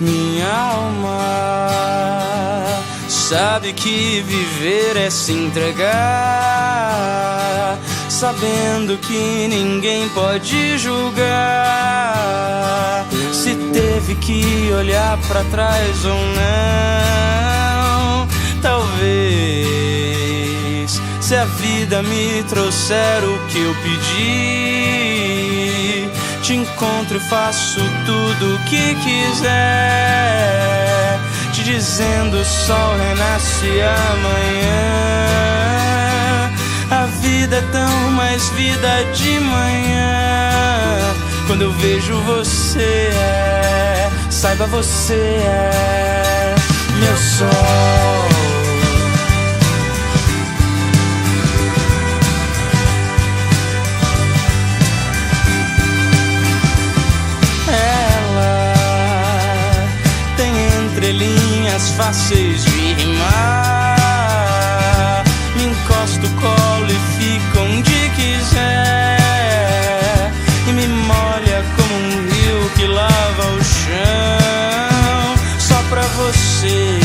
minha alma sabe que viver é se entregar, sabendo que ninguém pode julgar se teve que olhar pra trás ou não. Talvez, se a vida me trouxer o que eu pedi, te encontro e faço tudo o que quiser, te dizendo o sol renasce amanhã. A vida é tão mais vida de manhã. Quando eu vejo você saiba você é meu sol. Linhas fáceis de rimar, me encosto, colo e fico onde quiser, e me molha como um rio que lava o chão. Só pra você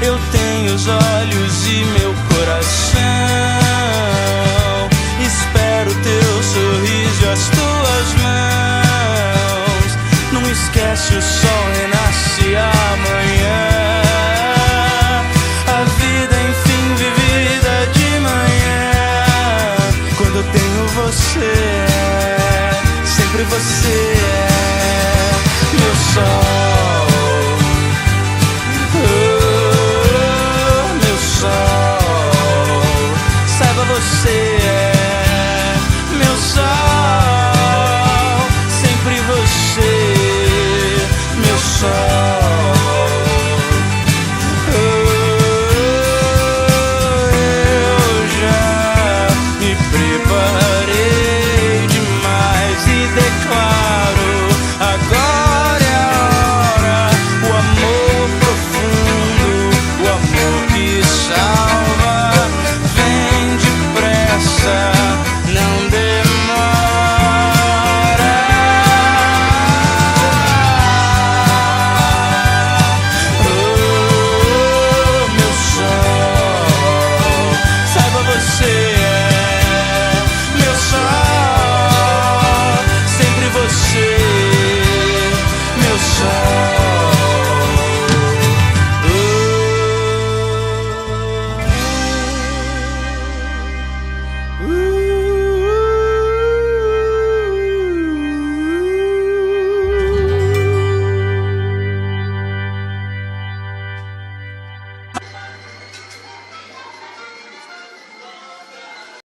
eu tenho os olhos e meu coração, espero teu sorriso e as tuas mãos. Não esquece, o sol renasce amanhã. A vida enfim vivida de manhã. Quando eu tenho você sempre você é meu sol. Oh, meu sol. Saiba você é meu sol. Sempre você meu sol. Eu já me preparei demais e declaro: agora é a hora. O amor profundo, o amor que sai.